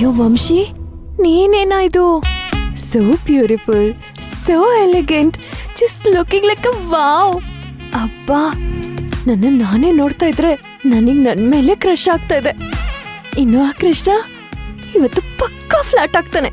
ಅಯ್ಯೋ ವಂಶಿ, ನೀನೇನಾಯ್ತು? So beautiful, so elegant, just looking like a wow. ಅಬ್ಬಾ, ನನ್ನ ನಾನೇ ನೋಡ್ತಾ ಇದ್ರೆ ನನಗ್ ನನ್ ಮೇಲೆ ಕ್ರಶ್ ಆಗ್ತಾ ಇದೆ. ಇನ್ನು ಆ ಕೃಷ್ಣ ಇವತ್ತು ಪಕ್ಕಾ ಫ್ಲಾಟ್ ಆಗ್ತಾನೆ.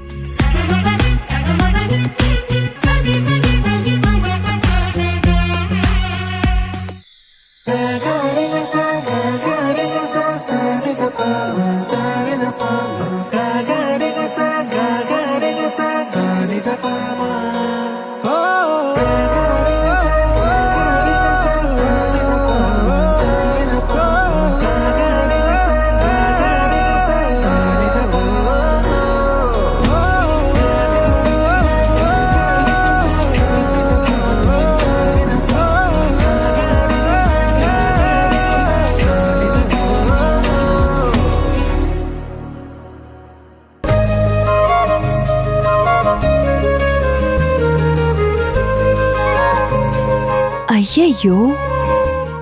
ಅಯ್ಯಯ್ಯೋ,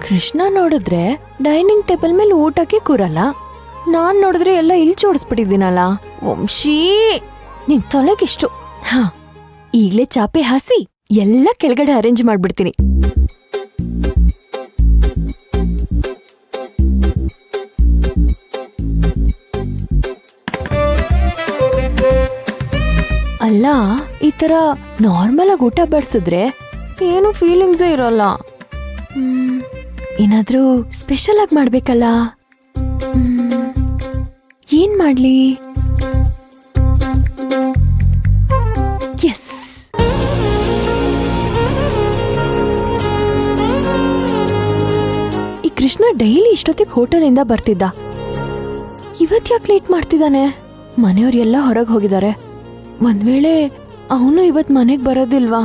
ಕೃಷ್ಣ ನೋಡಿದ್ರೆ ಡೈನಿಂಗ್ ಟೇಬಲ್ ಮೇಲೆ ಊಟಕ್ಕೆ ಕೂರಲ್ಲ, ನಾನ್ ನೋಡಿದ್ರೆ ಎಲ್ಲ ಇಲ್ಲಿ ಜೋಡಿಸ್ಬಿಟ್ಟಿದ್ದೀನಲ್ಲ. ವಂಶಿ, ನಿನ್ ತಲೆಗಿಷ್ಟು. ಹಾ, ಈಗ್ಲೇ ಚಾಪೆ ಹಾಸಿ ಎಲ್ಲ ಕೆಳಗಡೆ ಅರೇಂಜ್ ಮಾಡ್ಬಿಡ್ತೀನಿ. ಅಲ್ಲ, ಈ ತರ ನಾರ್ಮಲ್ ಆಗಿ ಊಟ ಬಡಿಸಿದ್ರೆ ಏನು ಫೀಲಿಂಗ್ಸೇ ಇರೋಲ್ಲ. ಏನಾದ್ರೂ ಸ್ಪೆಷಲ್ ಆಗಿ ಮಾಡ್ಬೇಕಲ್ಲ. ಏನ್ ಮಾಡ್ಲಿ? ಎಸ್, ಈ ಕೃಷ್ಣ ಡೈಲಿ ಇಷ್ಟೊತ್ತಿಗೆ ಹೋಟೆಲಿಂದ ಬರ್ತಿದ್ದ, ಇವತ್ ಯಾಕೆ ಲೇಟ್ ಮಾಡ್ತಿದ್ದಾನೆ? ಮನೆಯವ್ರೆಲ್ಲ ಹೊರಗೆ ಹೋಗಿದ್ದಾರೆ. ಒಂದ್ ವೇಳೆ ಅವನು ಇವತ್ ಮನೆಗ್ ಬರೋದಿಲ್ವಾ?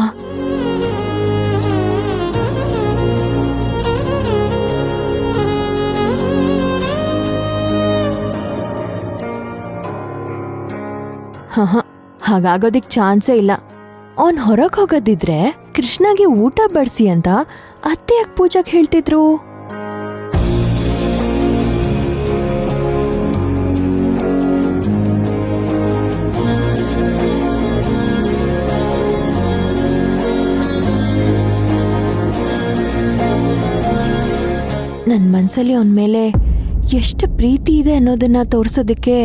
ಹಾಗಾಗೋದಿಕ್ ಚಾನ್ಸೇ ಇಲ್ಲ. ಅವನ್ ಹೊರಗ್ ಹೋಗೋದಿದ್ರೆ ಕೃಷ್ಣಗೆ ಊಟ ಬಡಿಸಿ ಅಂತ ಅತ್ತೆ ಯಾಕೆ ಪೂಜಾಕ್ ಹೇಳ್ತಿದ್ರು? ನನ್ ಮನ್ಸಲ್ಲಿ ಅವನ್ ಮೇಲೆ ಎಷ್ಟು ಪ್ರೀತಿ ಇದೆ ಅನ್ನೋದನ್ನ ತೋರ್ಸೋದಕ್ಕೆ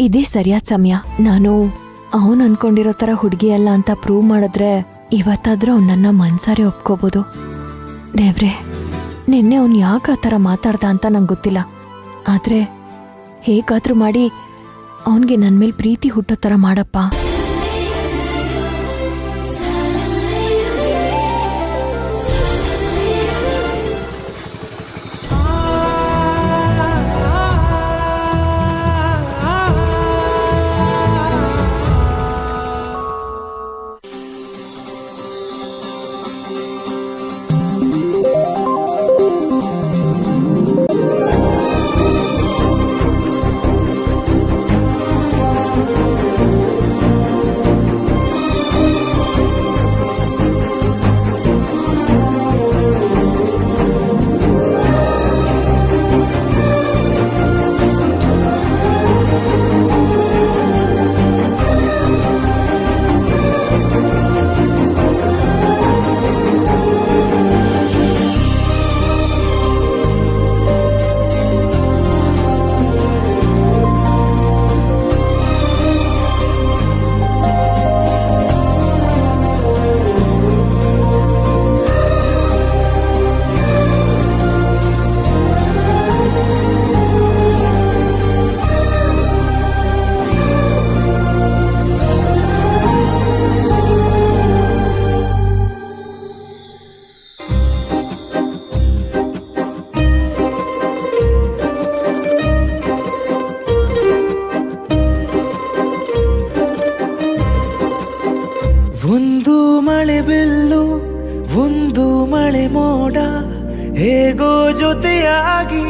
ಇದೇ ಸರಿಯಾದ ಸಮಯ. ನಾನು ಅವನ್ ಅನ್ಕೊಂಡಿರೋ ತರ ಹುಡುಗಿ ಅಲ್ಲ ಅಂತ ಪ್ರೂವ್ ಮಾಡಿದ್ರೆ ಇವತ್ತಾದ್ರೂ ಅವ್ನು ನನ್ನ ಮನ್ಸಾರೆ ಒಪ್ಕೋಬೋದು. ದೇವ್ರೆ, ನಿನ್ನೆ ಅವ್ನು ಯಾಕೆ ಆ ಥರ ಮಾತಾಡ್ದ ಅಂತ ನಂಗೆ ಗೊತ್ತಿಲ್ಲ, ಆದ್ರೆ ಹೇಗಾದ್ರೂ ಮಾಡಿ ಅವನಿಗೆ ನನ್ನ ಮೇಲೆ ಪ್ರೀತಿ ಹುಟ್ಟೋ ಥರ ಮಾಡಪ್ಪ. ಒಂದು ಮಳೆ ಬಿಲ್ಲು ಒಂದು ಮಳೆ ಮೋಡ ಹೇಗೋ ಜೊತೆಯಾಗಿ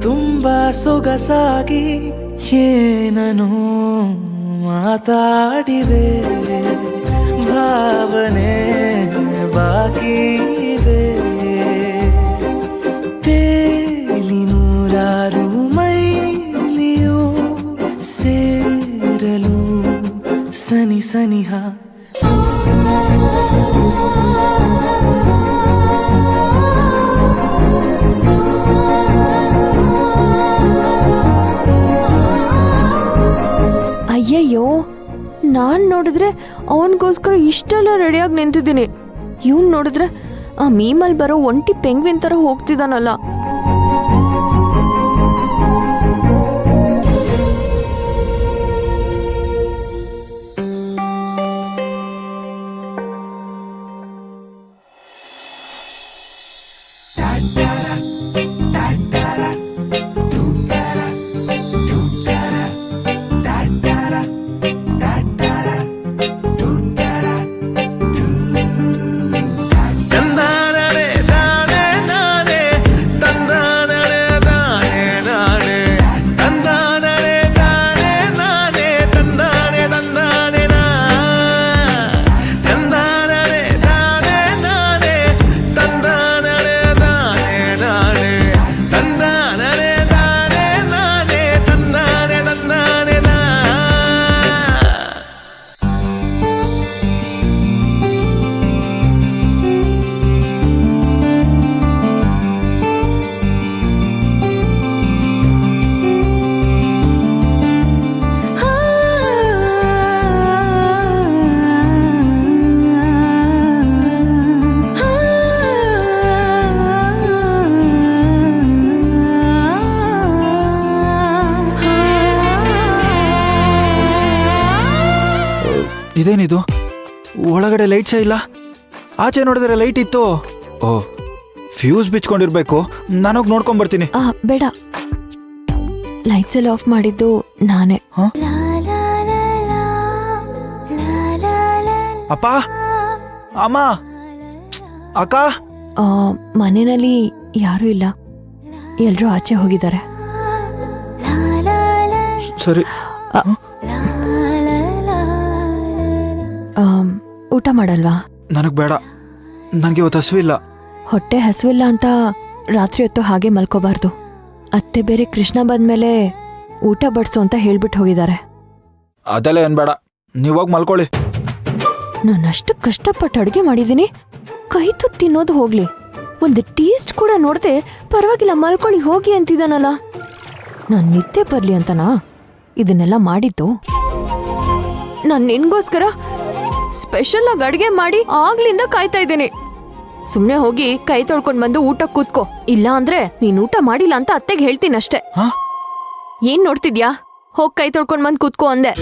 ತುಂಬಾ ಸೊಗಸಾಗಿ ಏನನು ಮಾತಾಡಿವೆ ಭಾವನೆ ಬಾಕಿ ಇವೆ ತೇಲಿ ನೂರಾರು ಮೈಲಿಯು ಸೇರಿವೆ ಸನಿಹ. ಅಯ್ಯಯ್ಯೋ, ನಾನ್ ನೋಡಿದ್ರೆ ಅವನಿಗೋಸ್ಕರ ಇಷ್ಟೆಲ್ಲ ರೆಡಿಯಾಗಿ ನಿಂತಿದ್ದೀನಿ. ಇವ್ನ್ ನೋಡಿದ್ರೆ ಆ ಮೀಮಲ್ ಬರೋ ಒಂಟಿ ಪೆಂಗ್ವಿನ್ ತರ ಹೋಗ್ತಿದ್ದಾನಲ್ಲ. ಇದೇನಿದು, ಒಳಗಡೆ ಲೈಟ್ಸೇ ಇಲ್ಲ, ಆಚೆ ನೋಡಿದ್ರೆ ಲೈಟ್ ಇತ್ತು. ಓ, ಫ್ಯೂಸ್ ಬಿಚ್ಕೊಂಡಿರ್ಬೇಕು. ನಾನೋಗಿ ನೋಡ್ಕೊಂಡ್ಬರ್ತೀನಿ. ಬೇಡ, ಲೈಟ್ಸ್ ಎಲ್ಲ ಆಫ್ ಮಾಡಿದ್ದು ನಾನೇ. ಅಪ್ಪ, ಅಮ್ಮ, ಅಕ್ಕ. ಮನೆಯಲ್ಲಿ ಯಾರೂ ಇಲ್ಲ, ಎಲ್ರೂ ಆಚೆ ಹೋಗಿದ್ದಾರೆ. ಸರಿ, ಊಟ ಮಾಡಲ್ವಾ? ನನಗ್ ಬೇಡ, ನನಗೆ ಇವತ್ತು ಹಸುವಿಲ್ಲ. ಹೊಟ್ಟೆ ಹಸುವಿಲ್ಲ ಅಂತ ರಾತ್ರಿ ಹೊತ್ತು ಹಾಗೆ ಮಲ್ಕೋಬಾರ್ದು. ಅತ್ತೆ ಬೇರೆ ಕೃಷ್ಣ ಬಂದ್ಮೇಲೆ ಊಟ ಬಡ್ಸು ಅಂತ ಹೇಳ್ಬಿಟ್ಟು ಹೋಗಿದ್ದಾರೆ. ಅದೆಲ್ಲ ಏನ್ ಬೇಡ, ನೀವಾಗ ಮಲ್ಕೊಳ್ಳಿ. ನಾನಷ್ಟು ಕಷ್ಟಪಟ್ಟು ಅಡುಗೆ ಮಾಡಿದ್ದೀನಿ, ಕೈ ತುತ್ತು ತಿನ್ನೋದು ಹೋಗ್ಲಿ, ಒಂದು ಟೇಸ್ಟ್ ಕೂಡ ನೋಡದೆ ಪರವಾಗಿಲ್ಲ ಮಲ್ಕೊಳ್ಳಿ ಹೋಗಿ ಅಂತಿದ್ದಾನಲ್ಲ. ನಾನು ನಿದ್ದೆ ಬರ್ಲಿ ಅಂತನಾ ಇದನ್ನೆಲ್ಲ ಮಾಡಿದ್ದು? ನಾನು ನಿನ್ಗೋಸ್ಕರ ಸ್ಪೆಷಲ್ ಆಗಿ ಅಡುಗೆ ಮಾಡಿ ಆಗ್ಲಿಂದ ಕಾಯ್ತಾ ಇದ್ದೀನಿ. ಸುಮ್ನೆ ಹೋಗಿ ಕೈ ತೊಳ್ಕೊಂಡ್ ಬಂದು ಊಟ ಕೂತ್ಕೋ, ಇಲ್ಲ ಅಂದ್ರೆ ನೀನ್ ಊಟ ಮಾಡಿಲ್ಲ ಅಂತ ಅತ್ತೆಗೆ ಹೇಳ್ತೀನಿ ಅಷ್ಟೇ. ಏನ್ ನೋಡ್ತಿದ್ಯಾ? ಹೋಗ್ ಕೈ ತೊಳ್ಕೊಂಡ್ ಬಂದ್ ಕೂತ್ಕೋ ಅಂದೆ.